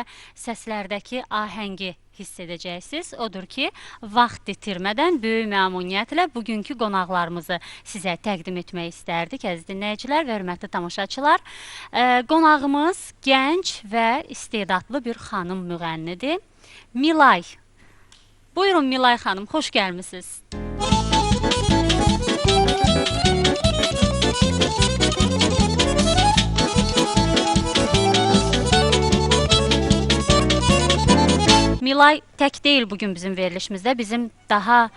və səslərdəki ahəngi hiss edəcəksiniz. Odur ki, vaxt itirmədən böyük məmnuniyyətlə bugünkü qonaqlarımızı sizə təqdim etmək istərdik, əziz dinləyicilər və hörmətli tamaşaçılar. Qonağımız gənc və istedadlı bir xanım müğənnidir. Milay. Buyurun Milay xanım, xoş gəlmisiniz. Milay tək deyil bugün bizim verilişimizdə, bizim daha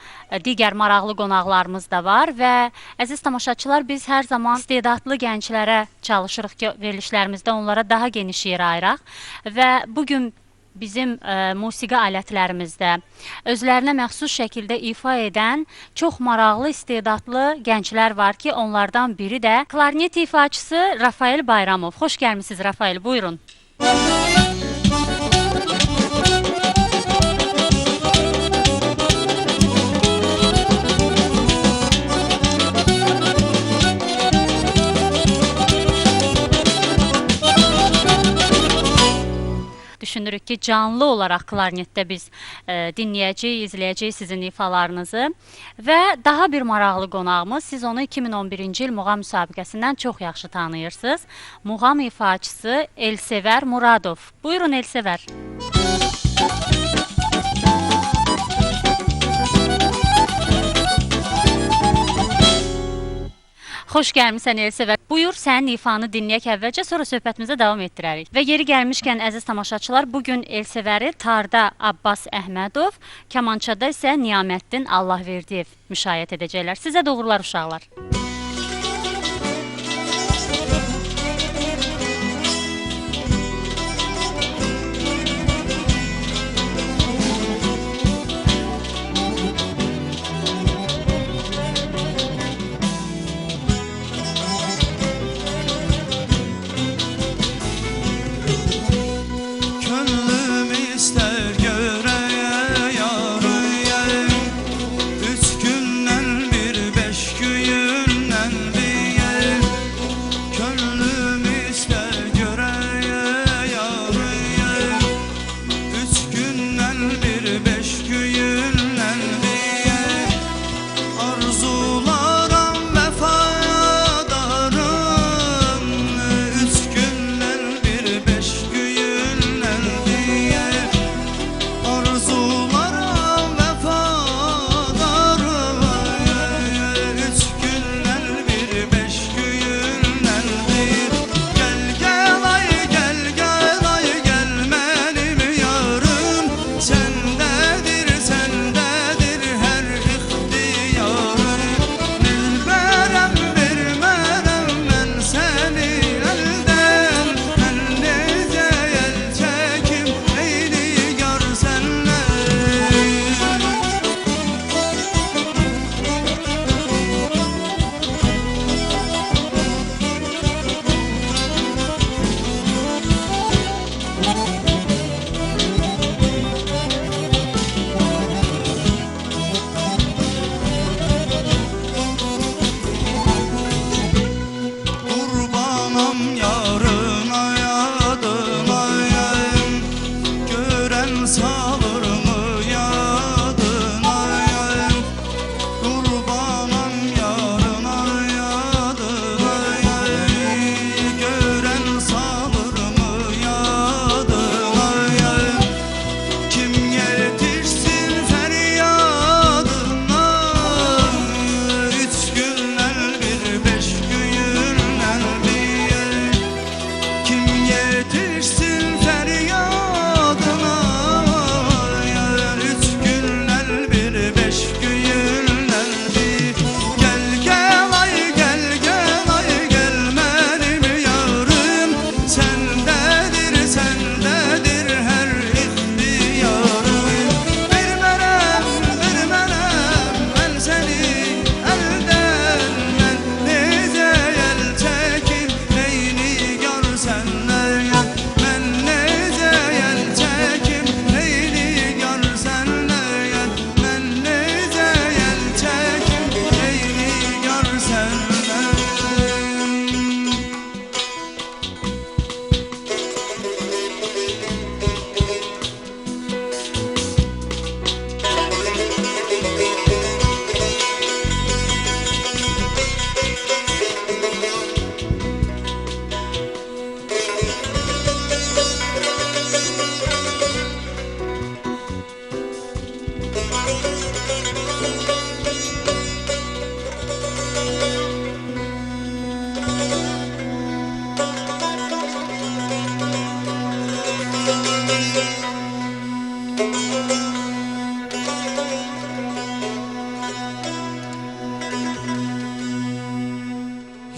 digər maraqlı qonaqlarımız da var və əziz tamaşaçılar, biz hər zaman istedadlı gənclərə çalışırıq ki, verilişlərimizdə onlara daha geniş yer ayıraq və bugün bizim musiqi alətlərimizdə özlərinə məxsus şəkildə ifa edən çox maraqlı, istedadlı gənclər var ki, onlardan biri də klarnet ifaçısı Rafael Bayramov. Xoş gəlmisiniz Rafael, buyurun. Düşünürük ki, canlı olaraq klarnetdə biz dinləyəcəyik, izləyəcəyik sizin ifalarınızı və daha bir maraqlı qonağımız, siz onu 2011-ci il muğam müsabiqəsindən çox yaxşı tanıyırsınız. Muğam ifaçısı Elsevər Muradov. Buyurun Elsevər. Xoş gəlmisən Elsevər. Buyur, sənin ifanı dinləyək əvvəlcə, sonra söhbətimizə davam etdirərik. Və yeri gəlmişkən, əziz tamaşaçılar, bugün Elsevəri tarda Abbas Əhmədov, kamançada isə Niyaməddin Allahverdiyev müşayiət edəcəklər. Sizə doğrular uşaqlar. Üç gündən bir, beş gündən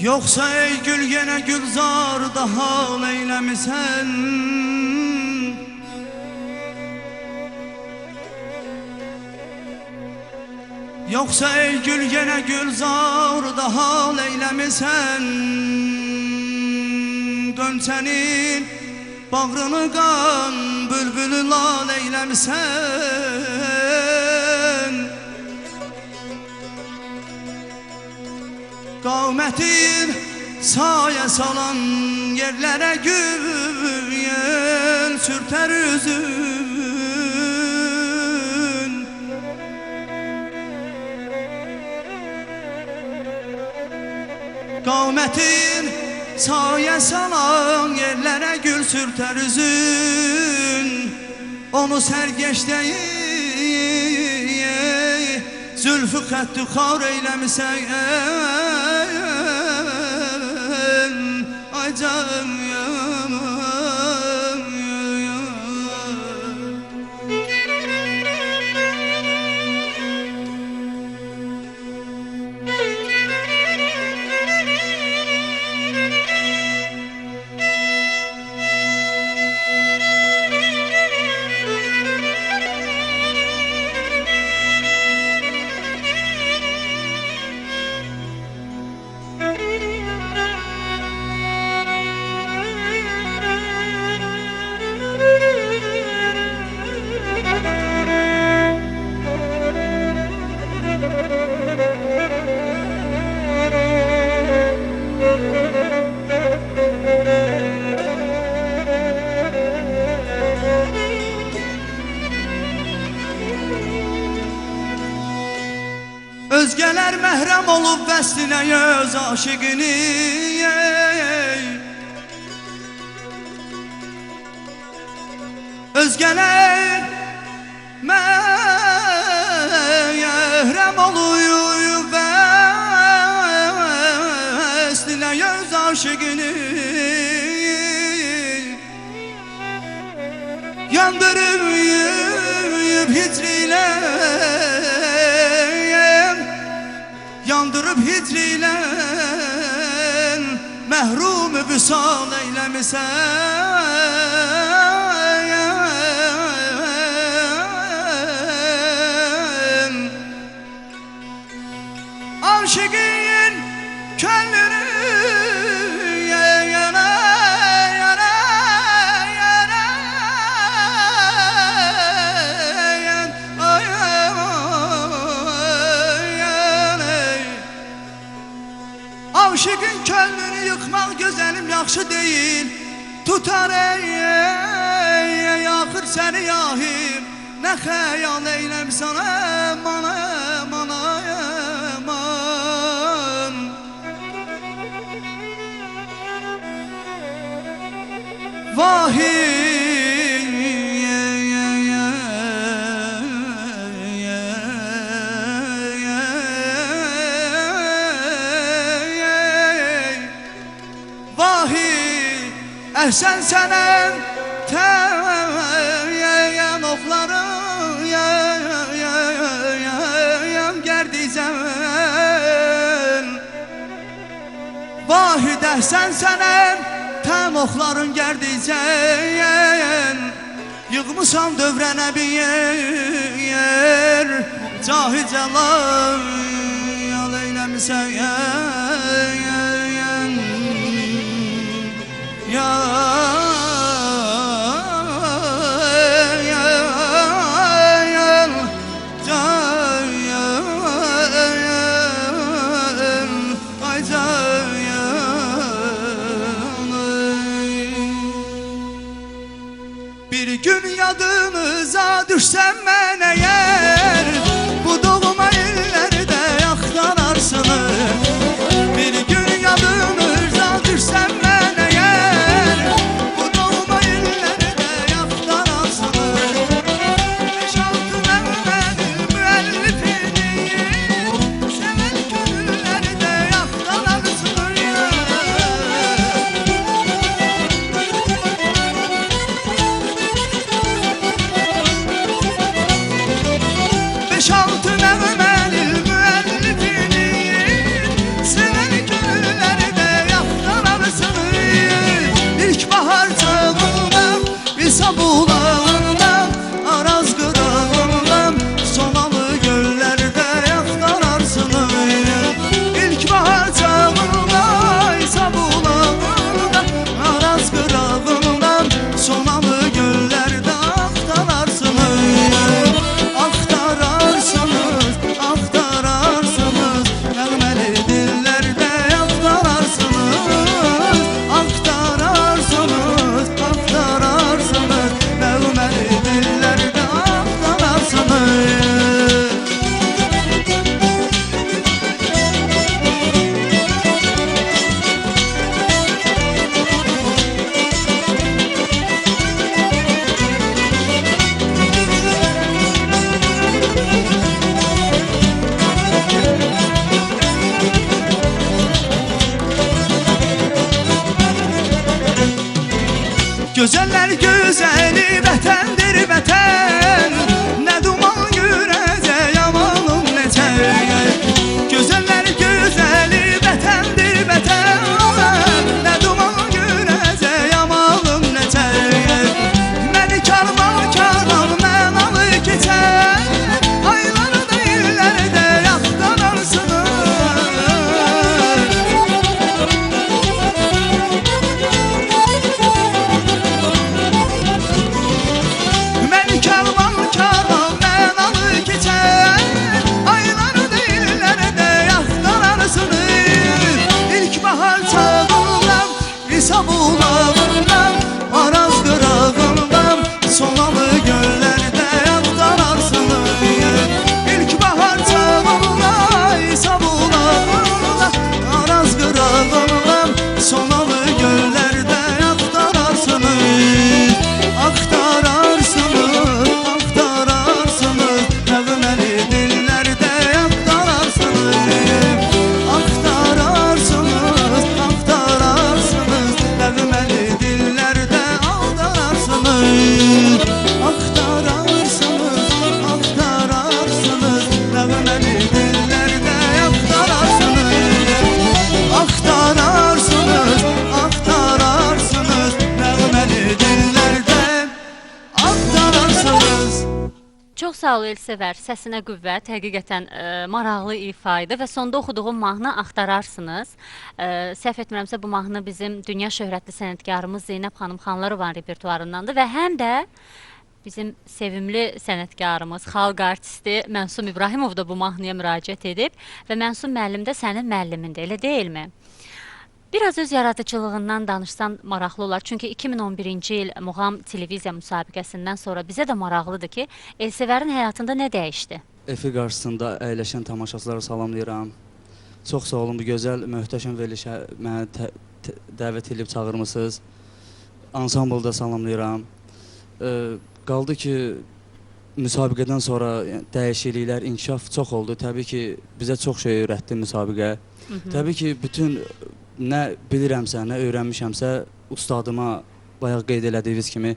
Yoksa ey gül gene gülzarda hal eylemisen, yoksa ey gül gene gülzarda hal eylemisen, dön senin bağrını kan bülbülü lal eylemisen. Kavmetin saye salan yerlere gül sürter üzün. Kavmetin saye salan yerlere gül sürter üzün. Onu sergeç değil zülfü xəttü xar eyləmisən. Ay canım Özgeler məhrəm olub vəslinə öz aşıqını. Özgeler məhrəm olub vəslinə öz aşıqını. Yandırıb hicrilə, yandırıb hicrilə məhrum-ı vüsal eyləmisən. Aşıqın könlünü yana yana yana aşıqın könlünü yıkmaq gözəlim yaxşı deyil. Tutar ey axır səni yahim, nə xəyal eyləmsən aman aman aman. Vahiy əhsən sənə təyən oxlarım gərdizən. Vahid əhsən sənə təm oxların gərdizən. Yığmışam dövrənə bir yer, cahi cəlal eyləmisən. Bir gün yadınıza düşsem mən eğer, bu doğma illerde yaktanarsınız. Bir gün yadınıza düşsem mən eğer, bu doğma illerde yaktanarsınız. Beş-altı Mehmet'in müellifini seven gönüllerde yaktanarsınız. bulağından, Araz qırağından, sonalı göllərdə yaxtararsınız. İlkbahar çağında İsa bulağından, Araz qırağından, sonalı göllərdə axtararsınız. Axtararsınız, axtararsınız, nəğməli dillərdə yaxtararsınız. Axtararsınız, axtararsınız, nəğməli dillərdə axtararsınız. Gözəller gözəli vətəndir vətən, nə duman görəcək amanım necə. Gözəller gözəli vətəndir vətən, nə duman görəcək amanım necə. Məni karvan karvan mənalı keçər, ayları da illərdə yaxtararsınız. Məni karvan karvan mənalı keçər, ayları deyirlərdə yaxtararsınız. İlkbahar çağından, İsa bulağından, Araz qırağından, sonalı göllərdə yaxtararsınız. İlkbahar çağında İsa bulağından, Araz qırağından, sonalı göllərdə yaxtararsınız. Axtararsınız, axtararsınız, nəğməli dillərdə yaxtararsınız. Axtararsınız, axtararsınız, nəğməli dillərdə aldararsınız. Axtararsınız, axtararsınız, nəğməli dillərdə yaxtararsınız. Axtararsınız, axtararsınız, nəğməli dillərdə axtararsınız. Çox sağ ol Elsevər, səsinə qüvvət, həqiqətən maraqlı ifa idi və sonda oxuduğum mahnı Axtararsınız. Səhv etmirəmsə bu mahnı bizim dünya şöhrətli sənətkarımız Zeynəb xanım Xanlarovanın repertuarındandır və həm də bizim sevimli sənətkarımız, xalq artisti Mənsum İbrahimov da bu mahnıya müraciət edib və Mənsum müəllim də sənin müəllimindir, elə deyilmi? Biraz öz yaradıcılığından danışsan maraqlı olar. Çünki 2011-ci il Muğam televiziya müsabiqəsindən sonra bizə də maraqlıdır ki, Elsevərin həyatında nə dəyişdi? Efi qarşısında əyləşən tamaşaçılara salamlayıram. Çox sağ olun, bu gözəl, möhtəşəm verilişə mənə dəvət edib çağırmısınız. Ansamblda salamlayıram. Qaldı ki, müsabiqədən sonra dəyişikliklər, inkişaf çox oldu. Təbii ki, bizə çox şey öyrətdi müsabiqə. Təbii ki, bütün nə bilirəmsə, nə öyrənmişəmsə, ustadıma bayaq qeyd elədiyiniz kimi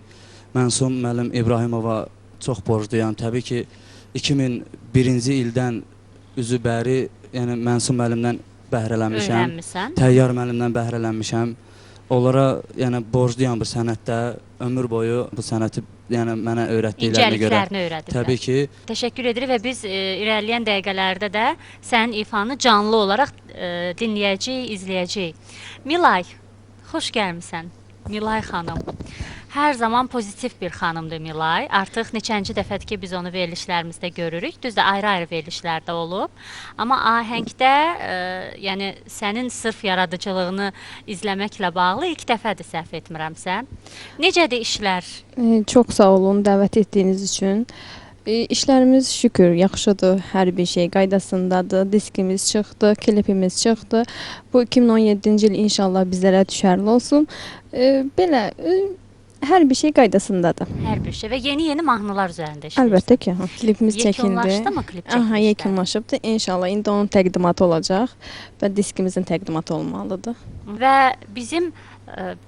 Mənsum müəllim İbrahimova çox borcluyam. Təbii ki, 2001-ci ildən üzü bəri, yəni Mənsum müəllimdən bəhrələnmişəm. Öyrənmisən? Təyyar müəllimdən bəhrələnmişəm. Onlara yəni borcluyam bu sənətdə, ömür boyu bu sənəti yəni mənə öyrətdiklərinə görə. İncəliklərini öyrədiblər. Təbii ki. Təşəkkür edirik və biz irəliləyən dəqiqələrdə də sənin ifanı canlı olaraq dinləyəcəyik, izləyəcəyik. Milay, xoş gəlmisən. Milay xanım. Hər zaman pozitiv bir xanımdır Milay. Artıq neçənci dəfədir ki, biz onu verilişlərimizdə görürük. Düzdür, ayrı-ayrı verilişlərdə olub. Amma ahəngdə, yəni sənin sırf yaradıcılığını izləməklə bağlı ilk dəfədir, səhv etmirəmsə. Necədir işlər? Çox sağ olun dəvət etdiyiniz üçün. İşlərimiz şükür yaxşıdır, hər bir şey qaydasındadır. Diskimiz çıxdı, klipimiz çıxdı. Bu 2017-ci il inşallah bizlərə düşərli olsun. Belə hər bir şey qaydasındadır. Hər bir şey və yeni mahnılar üzərində işləyirsən. Əlbəttə ki, klipimiz çəkildi. Yekunlaşdı mı klip çəkilişdə? Aha, yekunlaşıbdı. İnşallah indi onun təqdimatı olacaq və diskimizin təqdimatı olmalıdır. Və bizim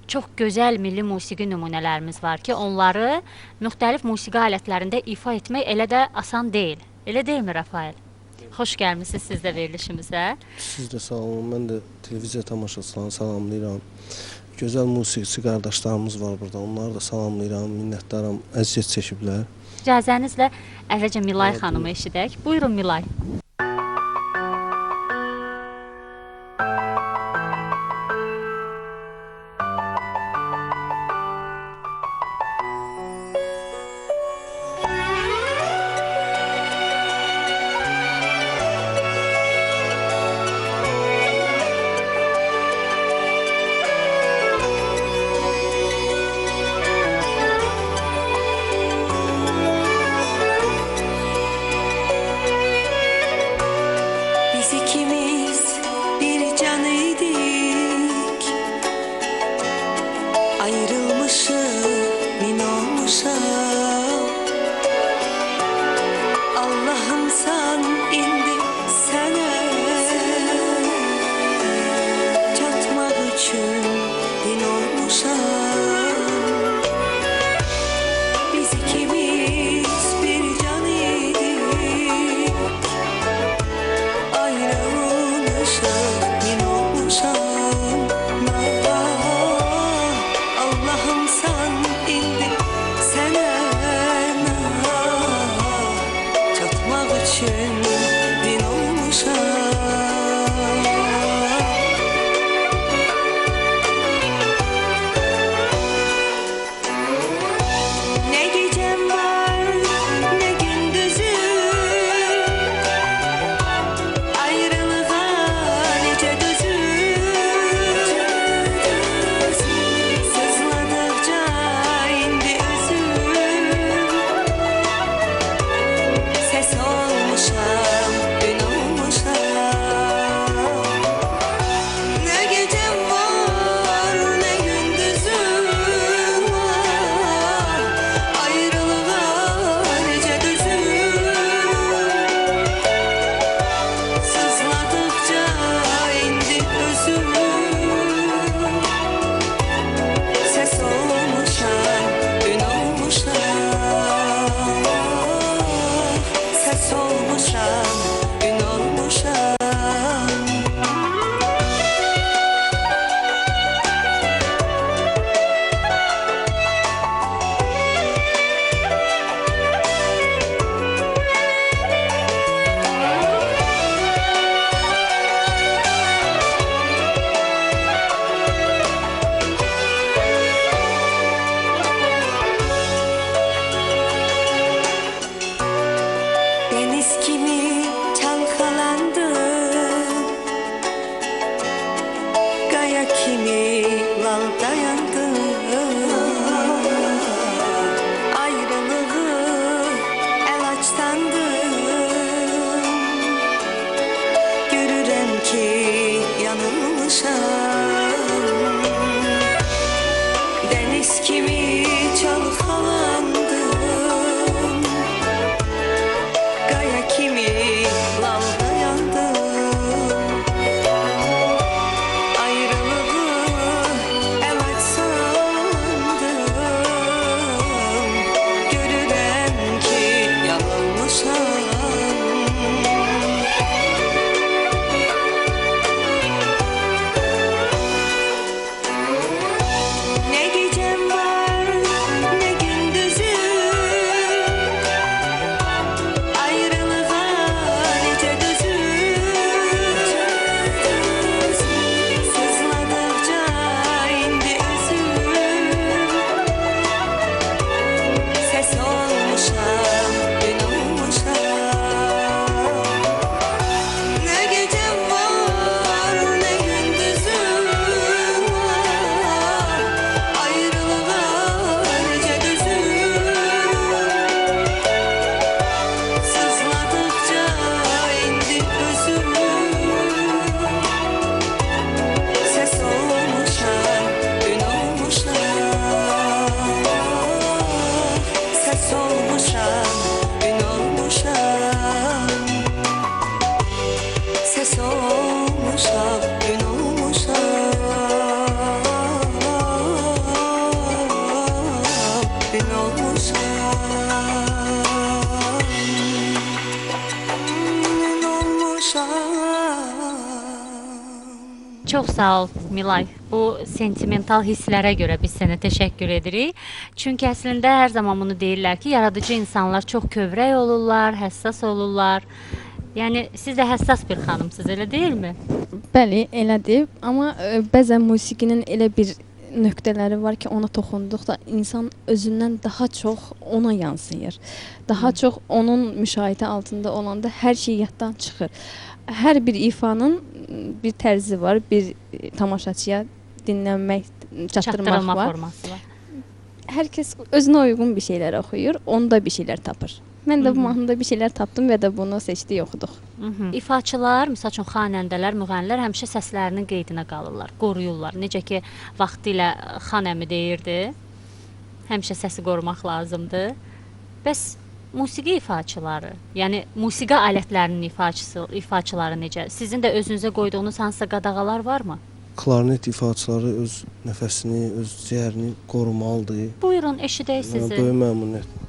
çox gözəl milli musiqi nümunələrimiz var ki, onları müxtəlif musiqi alətlərində ifa etmək elə də asan deyil. Elə deyilmi Rafael? Xoş gəlmisiniz siz də verilişimizə. Siz də sağ olun. Mən də televiziya tamaşaçılarını salamlayıram. gözəl musiqiçi qardaşlarımız var burada. Onları da salamlayıram, minnətdaram. Əziyyət çəkiblər. İcazənizlə əvvəlcə Milay xanımı eşidək. Buyurun Milay. Biz ikimiz bir canıydık, ayrılmışım, min olmuşam. Allah'ım sen indi sənə çatmaq üçün din olmuşam. Biz ikimiz bir canıydık, ayrılmışım, min olmuşam. Allah'ım sen indi sənə çatmaq üçün din olmuşam. Ne gecem var, ne gündüzüm, ayrılığa necə dözüm. Sızladıkça indi özüm, ses olmuşam, gün olmuşam. Ne gecem var, ne gündüzüm var, ayrılığa necə dözüm. Sızladıkça indi özüm, ses olmuşam, gün olmuşam. Ses olmuşam, gün olmuşam. Deniz kimi çalkalandım, kaya kimi lal dayandım. Ayrılığı el açtandım, görürəm ki yanılmışam. Deniz kimi çalkalandım, kaya kimi lal dayandım. Ayrılığı el açsandım, görürəm ki yanılmışam. Ne gecem var, ne gündüzüm, ayrılığa necə dözüm. Sızladıkça indi özüm, ses olmuşam, gün olmuşam. Ne gecem var, ne gündüzüm var, ayrılığa necə dözüm. Sızladıkça indi özüm, ses olmuşam, gün olmuşam. Ses olmuşam, gün olmuşam. Ses olmuşam, gün olmuşam. Gün olmuşam. Gün olmuşam. Çox sağ ol Milay. Bu sentimental hisslərə görə biz sənə təşəkkür edirik. Çünki əslində hər zaman bunu deyirlər ki, yaradıcı insanlar çox kövrək olurlar, həssas olurlar. Yəni siz də həssas bir xanımsınız, elə deyilmi? Bəli, elədir. Amma bəzən musiqinin elə bir nöqtələri var ki, ona toxunduqda insan özündən daha çox ona yansıyır. Daha çox onun müşahidə altında olanda hər şey yaddan çıxır. Hər bir ifanın bir tərzi var, bir tamaşaçıya dinlənmək, çatdırmaq Çatdırılma var. forması var. Hər kəs özünə uyğun bir şeylər oxuyur, onda bir şeylər tapır. Mən də bu mahnıda bir şeylər tapdım və də bunu seçdik, oxuduq. İfaçılar, məsəl üçün xanəndələr, müğənnilər həmişə səslərinin qeydinə qalırlar, qoruyurlar. Necə ki vaxtilə Xan əmi deyirdi, həmişə səsi qorumaq lazımdır. Bəs musiqi ifaçıları, yəni musiqi alətlərinin ifaçıları necə? Sizin də özünüzə qoyduğunuz hansısa qadağalar varmı? Klarnet ifaçıları öz nəfəsini, öz ciyərini qorumalıdır. Buyurun, eşidək sizi. Böyük məmnuniyyət.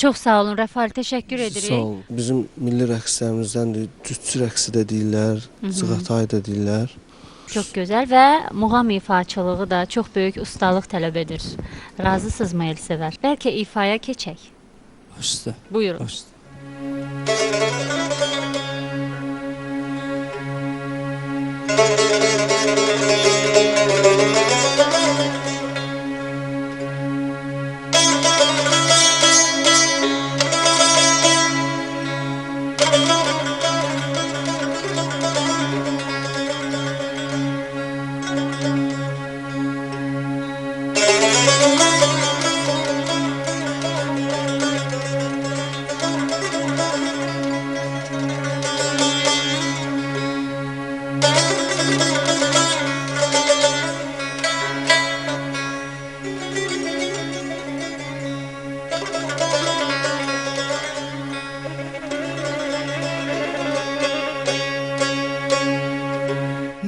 Çox sağ olun Rəfal, təşəkkür edirik. Sağ olun. Bizim milli rəqslərimizdən cütçü rəqsi də deyirlər, cığatay da deyirlər. Çox gözəl və muğam ifaçılığı da çox böyük ustalıq tələb edir. Razısınızmı Elsəvər? Bəlkə ifaya keçək. Baş üstə. Buyurun. Baş üstə.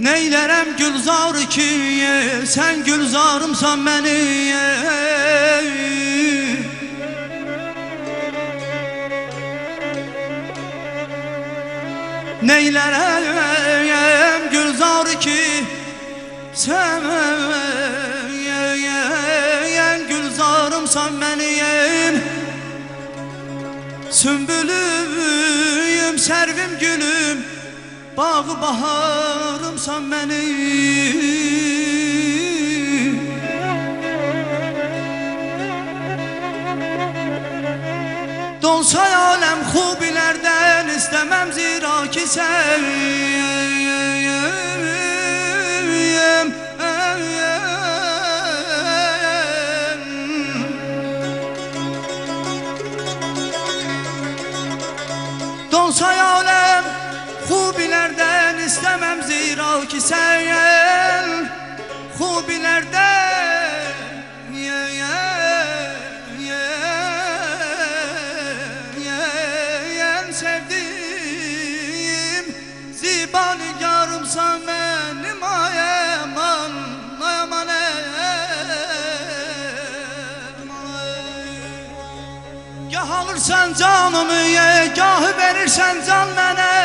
Neylərəm gülzar ki, sən gülzarımsan məni. Neylərəm gülzar ki, sən gülzarımsan mənim. Sümbülüm, sərvim gülüm, bağı baharımsan mənim. Donsa aləm xubilərdən istəməm zira ki səviyəm. Donsa aləm xubilərdən istəməm zira ki sən xubilərdən sevdim ziba nigarımsan mənim ayaman ayaman gah alırsan canımı gahı verirsən can mənə.